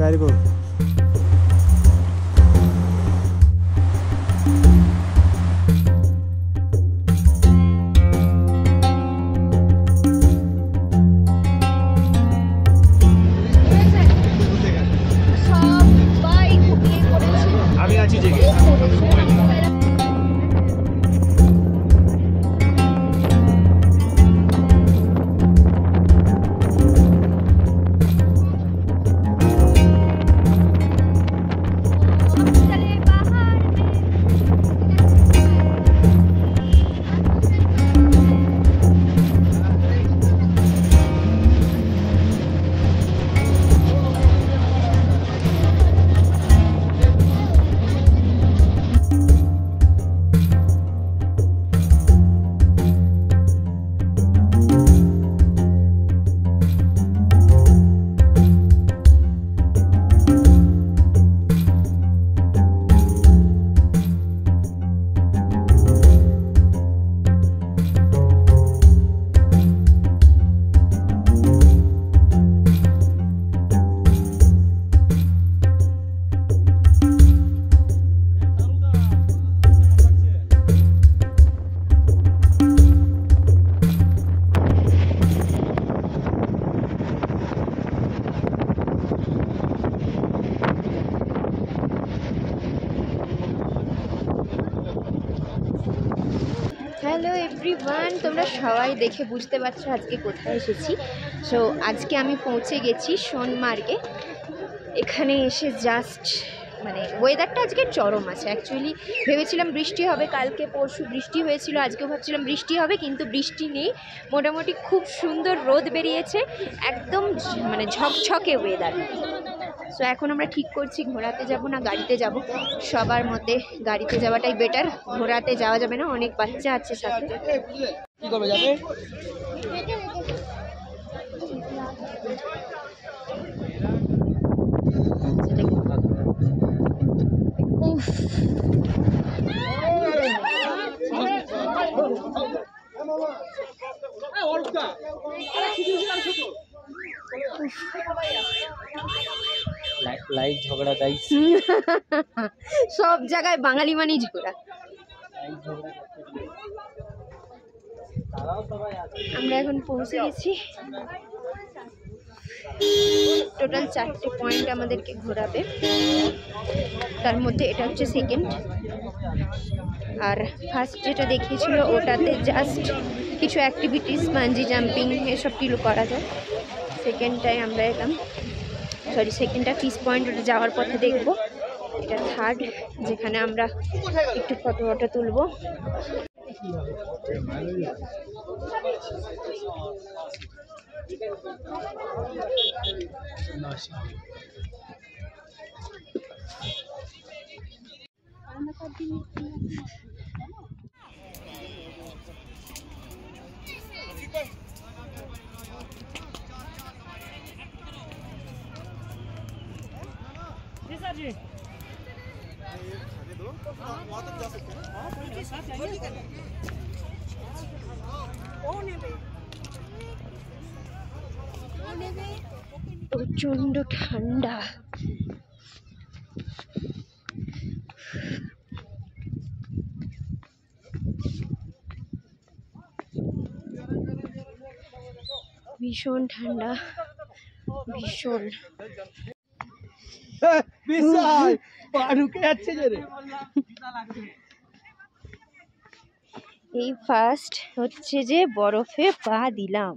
Tyre को। Hello everyone, তোমরা সবাই দেখে বুঝতে পারছো আজকে কোথায় এসেছি। সো আজকে আমি পৌঁছে গেছি সোনমার্গে। এখানে এসে জাস্ট মানে ওয়েদারটা আজকে চরম আছে। অ্যাকচুয়ালি ভেবেছিলাম বৃষ্টি হবে, কালকে পরশু বৃষ্টি হয়েছিল, আজকেও ভাবছিলাম বৃষ্টি হবে, কিন্তু বৃষ্টি নেই। মোটামুটি খুব সুন্দর রোদ বেরিয়েছে, একদম মানে ঝকঝকে ওয়েদার। সো এখন আমরা ঠিক করছি ঘোরাতে যাব না গাড়িতে যাব। সবার মতে গাড়িতে যাওয়াটাই বেটার, ঘোরাতে যাওয়া যাবে না, অনেক বাচ্চা আছে সাথে। কি করবে যাবে? লাইক ঝগড়া গাইস, সব জায়গায় বাঙালি মানেই ঝগড়া। আমরা এখন পৌঁছে গেছি। টোটাল 4টে পয়েন্ট আমাদেরকে ঘোরাবে, তার মধ্যে এটা হচ্ছে সেকেন্ড। আর ফার্স্ট যেটা দেখিয়েছিল ওটাতে জাস্ট কিছু অ্যাক্টিভিটিস, বাঞ্জি জাম্পিং এসব কিছু করা যায়। সেকেন্ডটায় আমরা এলাম, সরি সেকেন্ডটা ফিশ পয়েন্ট, ওটা যাওয়ার পথে দেখবো। এটা থার্ড, যেখানে আমরা একটু ফটো তুলবো। প্রচন্ড ঠান্ডা। ভীষণ ঠান্ডা, ভীষণ। এই ফার্স্ট হচ্ছে যে বরফে পা দিলাম।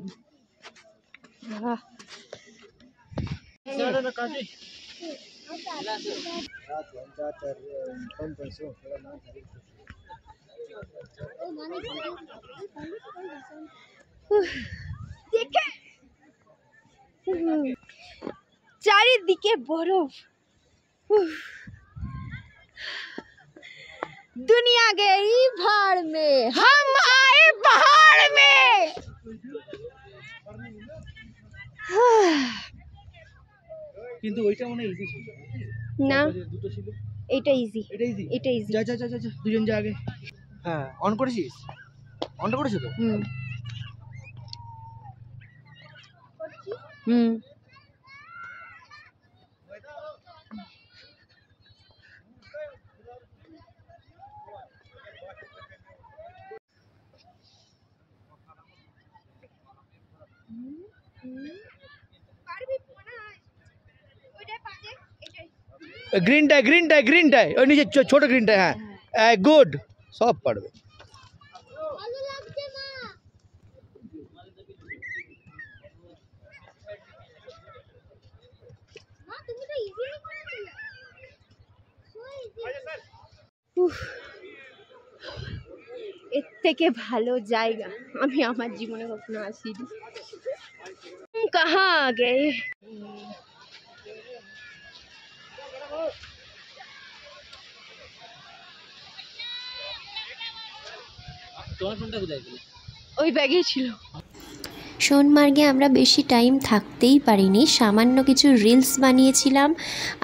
চারিদিকে বরফ। दुनिया गई भाड़ में, हम आए पहाड़ में। কিন্তু ওইটা মনে ইজি ছিল না, দুটো ছিল। এটা ইজি, এটা ইজি। যা যা যা যা দুজন যা আগে। হ্যাঁ, অন করেছিস? অনটা করেছো তো? গ্রিনটাই ওই নিচে ছোট গ্রিনটাই, হ্যাঁ গুড, সব পারবে। এর থেকে ভালো জায়গা আমি আমার জীবনে কখনো আসিনি। কাহা গে ওই ব্যাগেই ছিল। সোনমার্গে আমরা বেশি টাইম থাকতেই পারিনি, সামান্য কিছু রিলস বানিয়েছিলাম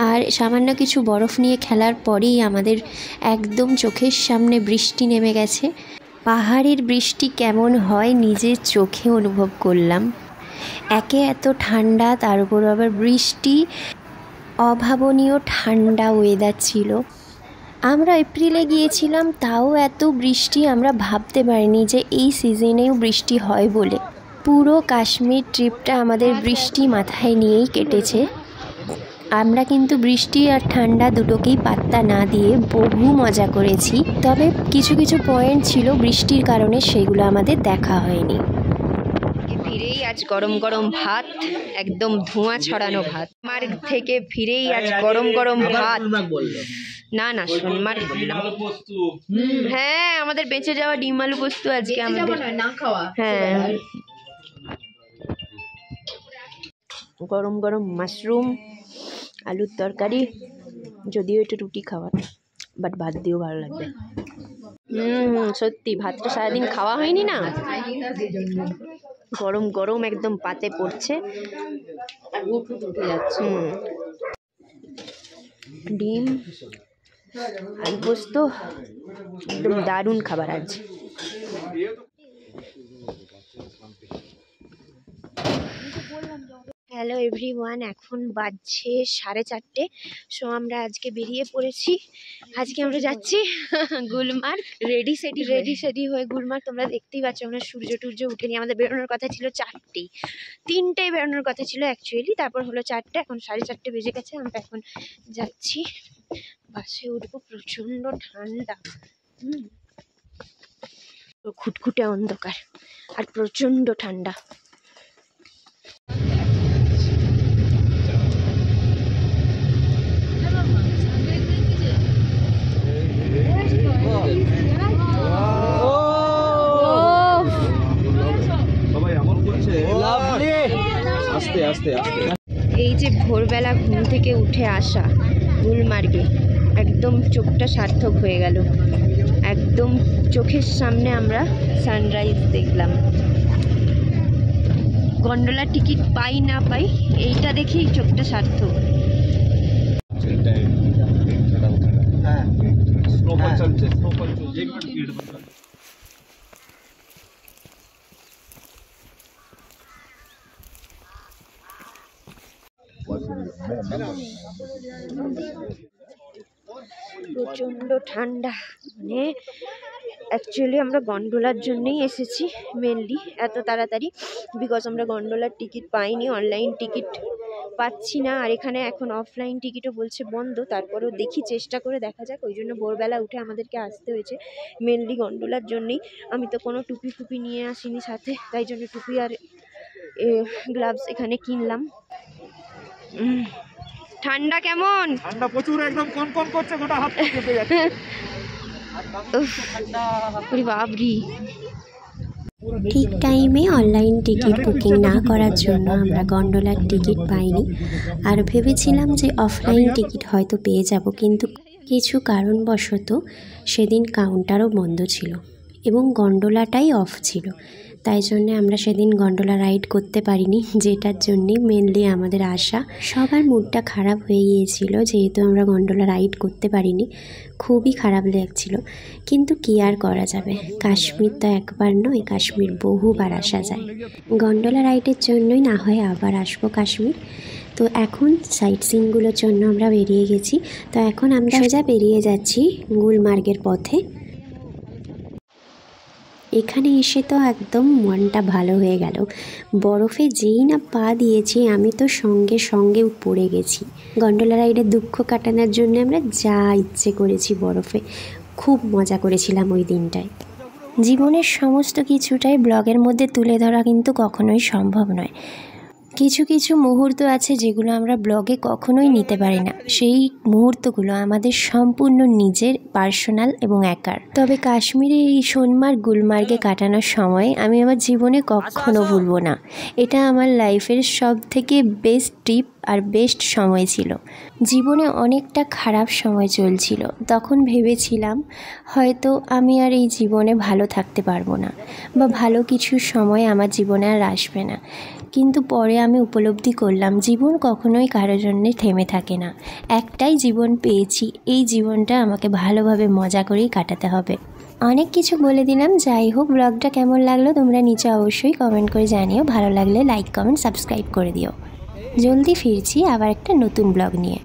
আর সামান্য কিছু বরফ নিয়ে খেলার পরেই আমাদের একদম চোখের সামনে বৃষ্টি নেমে গেছে। পাহাড়ের বৃষ্টি কেমন হয় নিজের চোখে অনুভব করলাম। একে এত ঠান্ডা, তার উপর আবার বৃষ্টি, অভাবনীয় ঠান্ডা ওয়েদার ছিল। আমরা এপ্রিলে গিয়েছিলাম, তাও এত বৃষ্টি আমরা ভাবতে পারিনি যে এই সিজনেও বৃষ্টি হয় বলে। পুরো কাশ্মীর ট্রিপটা আমাদের বৃষ্টি মাথায় নিয়েই কেটেছে। আমরা কিন্তু বৃষ্টি আর ঠান্ডা দুটোকেই পাত্তা না দিয়ে বহু মজা করেছি। তবে কিছু কিছু পয়েন্ট ছিল বৃষ্টির কারণে, সেগুলো আমাদের দেখা হয়নি। ফিরেই আজ গরম গরম ভাত, একদম ধোঁয়া ছড়ানো ভাত। মার্গ থেকে ফিরেই আজ গরম গরম ভাত। না সোনমার্গ বললাম। হ্যাঁ, আমাদের বেঁচে যাওয়া ডিম আলু পোস্ত আজকে আমাদের না খাওয়া। হ্যাঁ, গরম গরম মাশরুম, আলুর তরকারি, যদিও এটা রুটি খাওয়া, বাট ভাত দিয়েও ভালো লাগবে। সত্যি ভাতটা সারাদিন খাওয়া হয়নি না, গরম গরম একদম পাতে পড়ছে। ডিম আলু পোস্ত একদম দারুণ খাবার আজ। হ্যালো এভরিওয়ান, এখন বাজছে 4:30। সো আমরা আজকে বেরিয়ে পড়েছি। আজকে আমরা যাচ্ছি গুলমার্গ। রেডি সেডি হয়ে গুলমার্গ। তোমরা দেখতেই পাচ্ছ আমরা সূর্য টুর্য উঠেনি। আমাদের বেরোনোর কথা ছিল 4টে, 3টায় বেরোনোর কথা ছিল অ্যাকচুয়ালি, তারপর হলো 4টে, এখন 4:30 বেজে গেছে। আমরা এখন যাচ্ছি, বাসে উঠবো। প্রচণ্ড ঠান্ডা, খুটখুটে অন্ধকার আর প্রচণ্ড ঠান্ডা। এই যে ভোরবেলা ঘুম থেকে উঠে আসা গুলমার্গে, একদম চোখটা সার্থক হয়ে গেল। একদম চোখের সামনে আমরা সানরাইজ দেখলাম। গন্ডোলা টিকিট পাই না পাই, এইটা দেখেই চোখটা সার্থক। প্রচণ্ড ঠান্ডা, মানে অ্যাকচুয়ালি আমরা গন্ডোলার জন্যই এসেছি মেনলি এত তাড়াতাড়ি, বিকজ আমরা গন্ডোলার টিকিট পাইনি, অনলাইন টিকিট পাচ্ছি না। আর এখানে এখন অফলাইন টিকিটও বলছে বন্ধ, তারপরেও দেখি, চেষ্টা করে দেখা যাক। ওই জন্য ভোরবেলা উঠে আমাদেরকে আসতে হয়েছে মেনলি গন্ডোলার জন্যই। আমি তো কোনো টুপি ফুপি নিয়ে আসিনি সাথে, তাই জন্য টুপি আর গ্লাভস এখানে কিনলাম। ঠান্ডা কেমন? ঠান্ডা প্রচুর, একদম কনকন করছে, গোটা হাত কেঁপে যাচ্ছে। বাবরি, ঠিক টাইমে অনলাইন টিকিট বুকিং না করার জন্য আমরা গন্ডোলার টিকিট পাইনি, আর ভেবেছিলাম যে অফলাইন টিকিট হয়তো পেয়ে যাব, কিন্তু কিছু কারণবশত সেদিন কাউন্টারও বন্ধ ছিল এবং গন্ডোলাটাই অফ ছিল। তাই জন্যে আমরা সেদিন গন্ডোলা রাইড করতে পারিনি, যেটার জন্যে মেনলি আমাদের আশা। সবার মুডটা খারাপ হয়ে গিয়েছিল যেহেতু আমরা গন্ডোলা রাইড করতে পারিনি, খুবই খারাপ লাগছিল। কিন্তু কি আর করা যাবে, কাশ্মীর তো একবার নয়, কাশ্মীর বহুবার আসা যায়। গন্ডোলা রাইডের জন্যই না হয় আবার আসবো কাশ্মীর। তো এখন সাইট সিনগুলোর জন্য আমরা বেরিয়ে গেছি। তো এখন আমরা সোজা বেরিয়ে যাচ্ছি গুলমার্গের পথে। এখানে এসে তো একদম মনটা ভালো হয়ে গেল। বরফে যেই না পা দিয়েছি আমি তো সঙ্গে সঙ্গে পড়ে গেছি। গন্ডোলা রাইডে দুঃখ কাটানোর জন্য আমরা যা ইচ্ছে করেছি বরফে, খুব মজা করেছিলাম ওই দিনটায়। জীবনের সমস্ত কিছুটাই ব্লগের মধ্যে তুলে ধরা কিন্তু কখনোই সম্ভব নয়। কিছু কিছু মুহূর্ত আছে যেগুলো আমরা ব্লগে কখনোই নিতে পারি না, সেই মুহূর্তগুলো আমাদের সম্পূর্ণ নিজের পার্সোনাল এবং একার। তবে কাশ্মীরে এই সোনমার্গ গুলমার্গে কাটানোর সময় আমি আমার জীবনে কখনো ভুলবো না। এটা আমার লাইফের সব থেকে বেস্ট ট্রিপ আর বেস্ট সময় ছিল। জীবনে অনেকটা খারাপ সময় চলছিল, তখন ভেবেছিলাম হয়তো আমি আর এই জীবনে ভালো থাকতে পারবো না, বা ভালো কিছু সময় আমার জীবনে আর আসবে না। কিন্তু পরে আমি উপলব্ধি করলাম জীবন কখনোই কারোর জন্যে থেমে থাকে না। একটাই জীবন পেয়েছি, এই জীবনটা আমাকে ভালোভাবে মজা করেই কাটাতে হবে। অনেক কিছু বলে দিলাম, যাই হোক ব্লগটা কেমন লাগলো তোমরা নিচে অবশ্যই কমেন্ট করে জানিও। ভালো লাগলে লাইক কমেন্ট সাবস্ক্রাইব করে দিও। জলদি ফিরছি আবার একটা নতুন ব্লগ নিয়ে।